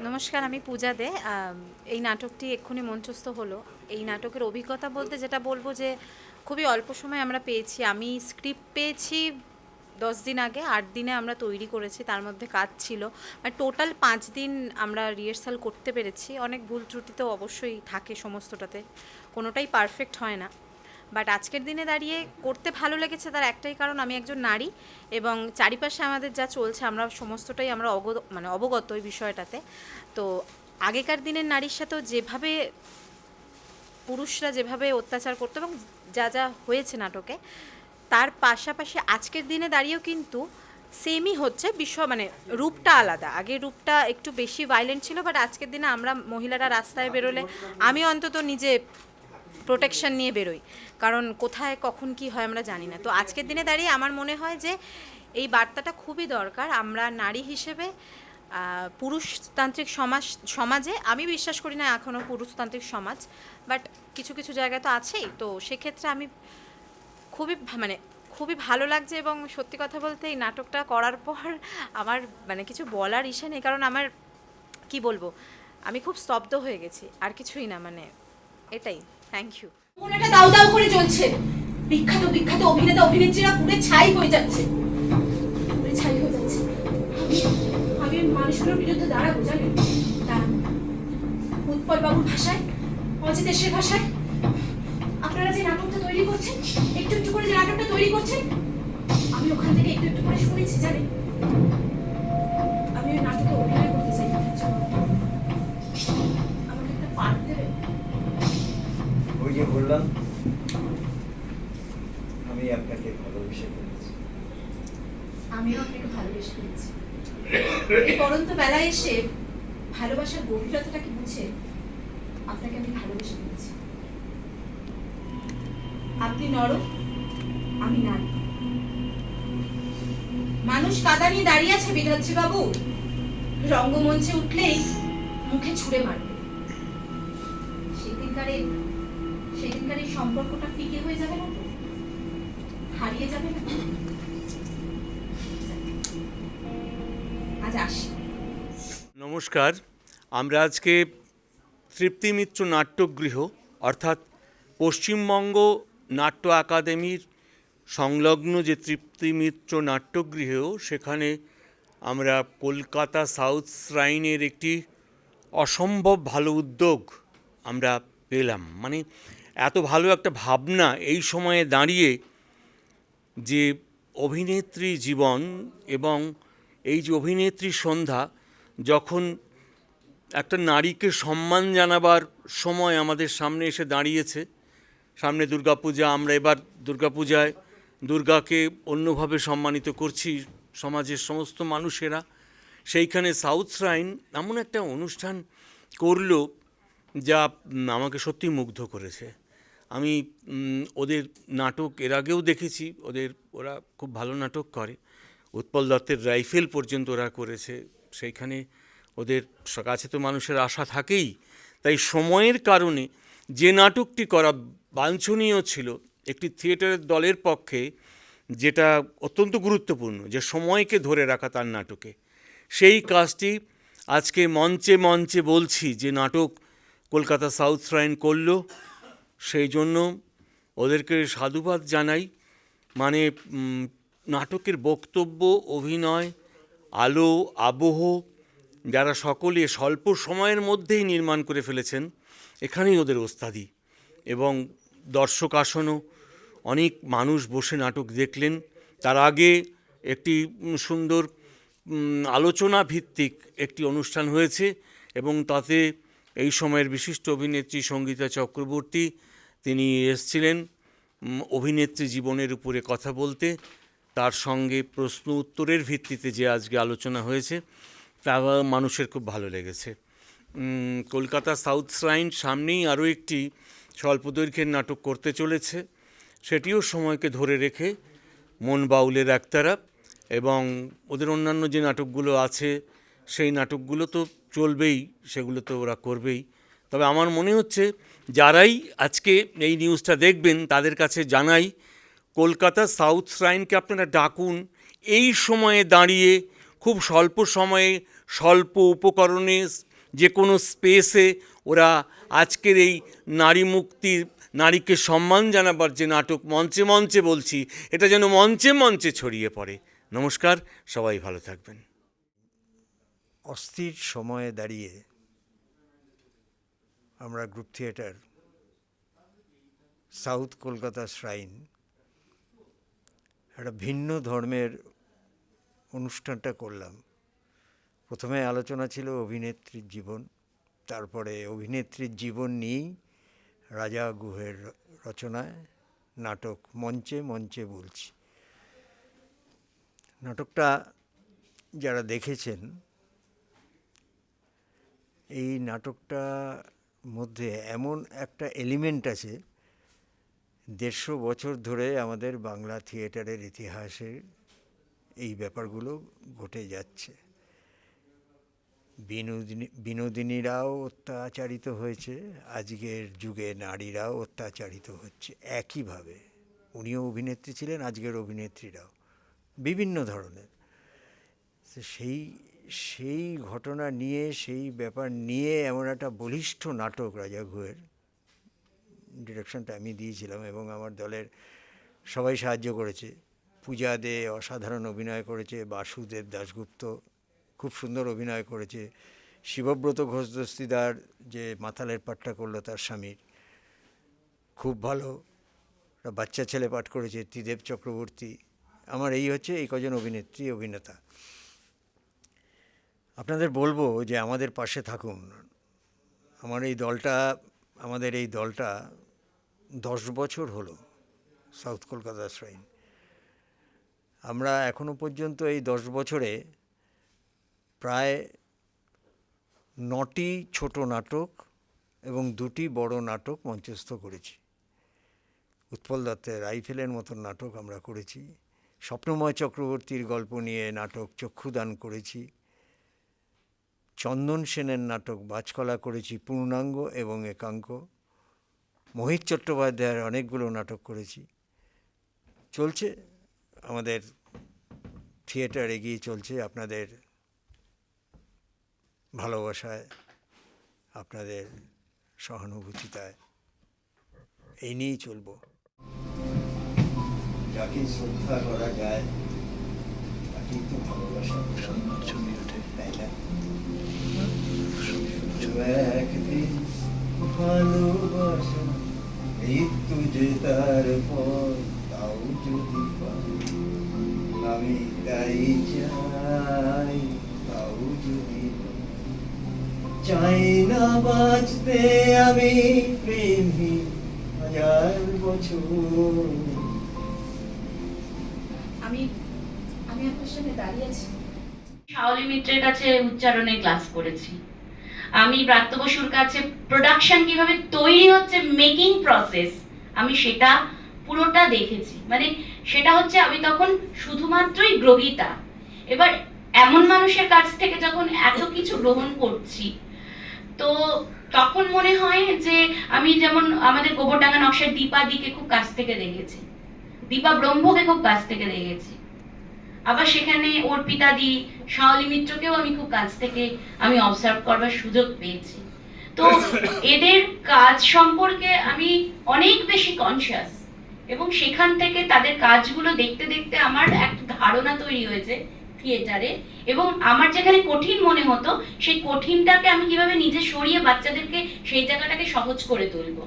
নমস্কার, আমি পূজা দে। এই নাটকটি এক্ষুনি মঞ্চস্থ হলো। এই নাটকের অভিজ্ঞতা বলতে যেটা বলব যে খুবই অল্প সময় আমরা পেয়েছি। আমি স্ক্রিপ্ট পেয়েছি 10 দিন আগে, 8 দিনে আমরা তৈরি করেছি, তার মধ্যে কাজ ছিল। টোটাল 5 দিন আমরা রিহার্সাল করতে পেরেছি। অনেক ভুল ত্রুটি তো অবশ্যই থাকে সমস্তটাতে, কোনোটাই পারফেক্ট হয় না। বাট আজকের দিনে দাঁড়িয়ে করতে ভালো লেগেছে, তার একটাই কারণ আমি একজন নারী, এবং চারিপাশে আমাদের যা চলছে আমরা সমস্তটাই আমরা অবগত ওই বিষয়টাতে। তো আগেকার দিনের নারীর সাথেও যেভাবে পুরুষরা যেভাবে অত্যাচার করতো এবং যা যা হয়েছে নাটকে, তার পাশাপাশি আজকের দিনে দাঁড়িয়েও কিন্তু সেমই হচ্ছে। রূপটা আলাদা, আগের রূপটা একটু বেশি ভায়োলেন্ট ছিল, বাট আজকের দিনে আমরা মহিলারা রাস্তায় বেরোলে আমি অন্তত নিজে প্রোটেকশন নিয়ে বেরোই, কারণ কোথায় কখন কি হয় আমরা জানি না। তো আজকের দিনে দাঁড়িয়ে আমার মনে হয় যে এই বার্তাটা খুবই দরকার। আমরা নারী হিসেবে পুরুষতান্ত্রিক সমাজে আমি বিশ্বাস করি না এখনও পুরুষতান্ত্রিক সমাজ, বাট কিছু কিছু জায়গায় তো আছেই। তো সেক্ষেত্রে আমি খুবই খুবই ভালো লাগছে, এবং সত্যি কথা বলতে এই নাটকটা করার পর আমার কিছু বলার ইচ্ছে নেই, কারণ আমার কি বলবো, আমি খুব স্তব্ধ হয়ে গেছি, আর কিছুই না, এটাই। Thank you. কোনটা দাউ দাউ করে জ্বলছে। বিখ্যাত বিখ্যাত অভিনেতা অভিনেত্রীরা পুড়ে ছাই হয়ে যাচ্ছে, পুড়ে ছাই হয়ে যাচ্ছে। আমি আমি মানুষগুলোর বিরুদ্ধে দাঁড়াবো, জানেন? দাঁড়াবো উৎপল বাবুর ভাষায়, অজিতেশের ভাষায়। আপনারা যে নাটকটা তৈরি করছেন, একটু একটু করে যে নাটকটা তৈরি করছেন, আমি ওখান থেকে একটু একটু করে শুনেছি, জানেন? আমি ওই নাটকে অভিনয় করতে চাই। আমাকে একটা পার্ট দেবেন? ওই যে বললাম, আমি আপনাকে ভালোবেসে ফেলেছি। আমিও আপনাকে ভালোবেসে ফেলেছি। এই পরন্ত বেলায় এসে ভালোবাসার গভীরতাটাকে বুঝে আপনাকে আমি ভালোবেসে ফেলেছি। আপনি নরম, আমি নারী। মানুষ কাদা নিয়ে দাঁড়িয়ে আছে বিধাত্রী বাবু, রঙ্গমঞ্চে উঠলেই মুখে ছুঁড়ে মারবে। সেদিনকার এই সম্পর্কটা ফিকে হয়ে যাবে না তো, হারিয়ে যাবে না? আজ আসি। নমস্কার, আমরা আজকে তৃপ্তি মিত্র নাট্যগৃহ অর্থাৎ পশ্চিমবঙ্গ নাট্য একাডেমির সংলগ্ন যে তৃপ্তি মিত্র নাট্যগৃহ, সেখানে আমরা কলকাতা সাউথ শ্রাইনের একটি অসম্ভব ভালো উদ্যোগ আমরা পেলাম। এত ভালো একটা ভাবনা এই সময়ে দাঁড়িয়ে, যে অভিনেত্রী জীবন এবং এই যে অভিনেত্রী সন্ধ্যা, যখন একটা নারীকে সম্মান জানাবার সময় আমাদের সামনে এসে দাঁড়িয়েছে। সামনে দুর্গাপূজা, আমরা এবার দুর্গাপূজায় দুর্গাকে অন্যভাবে সম্মানিত করছি সমাজের সমস্ত মানুষেরা। সেইখানে সাউথ শ্রাইন এমন একটা অনুষ্ঠান করলো যা আমাকে সত্যি মুগ্ধ করেছে। আমি ওদের নাটক এর আগেও দেখেছি, ওরা খুব ভালো নাটক করে। উৎপল দত্তের রাইফেল পর্যন্ত ওরা করেছে। সেইখানে ওদের কাছে তো মানুষের আশা থাকেই। তাই সময়ের কারণে যে নাটকটি করা বাঞ্ছনীয় ছিল একটি থিয়েটারের দলের পক্ষে, যেটা অত্যন্ত গুরুত্বপূর্ণ যে সময়কে ধরে রাখা তার নাটকে, সেই কাজটি আজকে মঞ্চে মঞ্চে বলছি যে নাটক কলকাতা সাউথ শ্রাইন করল। সেই জন্য ওদেরকে সাধুবাদ জানাই। নাটকের বক্তব্য, অভিনয়, আলো, আবহ, যারা সকলে স্বল্প সময়ের মধ্যেই নির্মাণ করে ফেলেছেন, এখানেই ওদের ওস্তাদি। এবং দর্শক আসনও অনেক মানুষ বসে নাটক দেখলেন। তার আগে একটি সুন্দর আলোচনা ভিত্তিক একটি অনুষ্ঠান হয়েছে, এবং তাতে এই সময়ের বিশিষ্ট অভিনেত্রী সঙ্গীতা চক্রবর্তী তিনি এসেছিলেন অভিনেত্রী জীবনের উপরে কথা বলতে। তার সঙ্গে প্রশ্ন উত্তরের ভিত্তিতে যে আজকে আলোচনা হয়েছে, তা মানুষের খুব ভালো লেগেছে। কলকাতা সাউথ শ্রাইন সামনেই আরও একটি স্বল্পদৈর্ঘ্যের নাটক করতে চলেছে, সেটিও সময়কে ধরে রেখে, মন বাউলের একতারা। এবং ওদের অন্যান্য যে নাটকগুলো আছে সেই নাটকগুলো তো চলবেই, সেগুলো তো ওরা করবেই। তবে আমার মনে হচ্ছে যারাই আজকে এই নিউজটা দেখবেন তাদের কাছে জানাই, কলকাতা সাউথ শ্রাইনকে আপনারা ডাকুন। এই সময়ে দাঁড়িয়ে খুব স্বল্প সময়ে স্বল্প উপকরণে যে কোনো স্পেসে ওরা আজকের এই নারী মুক্তির, নারীকে সম্মান জানাবার যে নাটক মঞ্চে মঞ্চে বলছি, এটা যেন মঞ্চে মঞ্চে ছড়িয়ে পড়ে। নমস্কার, সবাই ভালো থাকবেন। অস্থির সময়ে দাঁড়িয়ে আমরা group theatre south Kolkata shrine একটা ভিন্ন ধর্মের অনুষ্ঠানটা করলাম। প্রথমে আলোচনা ছিল অভিনেত্রীর জীবন, তারপরে অভিনেত্রীর জীবন নিয়েই রাজা গুহের রচনায় নাটক মঞ্চে মঞ্চে বলছি। নাটকটা যারা দেখেছেন, এই নাটকটা মধ্যে এমন একটা এলিমেন্ট আছে, 150 বছর ধরে আমাদের বাংলা থিয়েটারের ইতিহাসে এই ব্যাপারগুলো ঘটে যাচ্ছে। বিনোদিনীরাও অত্যাচারিত হয়েছে, আজকের যুগে নারীরাও অত্যাচারিত হচ্ছে একইভাবে। উনিও অভিনেত্রী ছিলেন, আজকের অভিনেত্রীরাও বিভিন্ন ধরনের। সেই ঘটনা নিয়ে, সেই ব্যাপার নিয়ে এমন একটা বলিষ্ঠ নাটক রাজা গুহের, ডিরেকশনটা আমি দিয়েছিলাম এবং আমার দলের সবাই সাহায্য করেছে। পূজা দে অসাধারণ অভিনয় করেছে, বাসুদেব দাশগুপ্ত খুব সুন্দর অভিনয় করেছে, শিবব্রত ঘোষ দস্তিদার যে মাতালের পাঠটা করলো তার স্বামীর খুব ভালো, একটা বাচ্চা ছেলে পাঠ করেছে ত্রিদেব চক্রবর্তী। আমার এই হচ্ছে এই কজন অভিনেত্রী অভিনেতা। আপনাদের বলবো যে আমাদের পাশে থাকুন। আমাদের এই দলটা 10 বছর হলো সাউথ কলকাতা শ্রাইন। আমরা এখনো পর্যন্ত এই 10 বছরে প্রায় 9টি ছোট নাটক এবং 2টি বড় নাটক মঞ্চস্থ করেছি। উৎপল দত্তের রাইফেলের মতন নাটক আমরা করেছি, স্বপ্নময় চক্রবর্তীর গল্প নিয়ে নাটক চক্ষুদান করেছি, চন্দন সেনের নাটক বাজকলা করেছি পূর্ণাঙ্গ এবং একাঙ্ক, মোহিত চট্টোপাধ্যায়ের অনেকগুলো নাটক করেছি। চলছে আমাদের থিয়েটার, এগিয়ে চলছে আপনাদের ভালোবাসায়, আপনাদের সহানুভূতিতায়। এই নিয়েই চলবো। যাকে শ্রদ্ধা করা যায় তাকেই তো ভালোবাসা, তাই না? একদিন ভালোবাসা মৃত্যু যে তার পর, তাও যদি পাই আমি তাই চাই, তাও যদি চাই না বাঁচতে আমি প্রেমী 1000 বছর। আমি আপনার সামনে দাঁড়িয়ে আছি। শাওলি মিত্রের কাছে উচ্চারণে ক্লাস করেছি, আমি ব্রাত্য বসুর কাছে প্রোডাকশন কিভাবে তৈরি হচ্ছে, মেকিং প্রসেস, আমি সেটা পুরোটা দেখেছি। মানে সেটা হচ্ছে আমি তখন শুধুমাত্রই গ্রহীতা। এবার এমন মানুষের কাছ থেকে যখন এত কিছু গ্রহণ করছি, তো তখন মনে হয় যে আমি যেমন আমাদের গোবরডাঙ্গা নকশার দীপাদিকে খুব কাছ থেকে দেখেছি, দীপা ব্রহ্মকে খুব কাছ থেকে দেখেছি, আবার সেখানে অর্পিতাদি, শাওলি মিত্রকেও আমি খুব কাছ থেকে আমি অবজার্ভ করবার সুযোগ পেয়েছি। তো এদের কাজ সম্পর্কে আমি অনেক বেশি কনসিয়াস, এবং সেখান থেকে তাদের কাজগুলো দেখতে দেখতে আমার একটা ধারণা তৈরি হয়েছে থিয়েটারে, এবং আমার যেখানে কঠিন মনে হতো সেই কঠিনটাকে আমি কিভাবে নিজে সরিয়ে বাচ্চাদেরকে সেই জায়গাটাকে সহজ করে তুলবো।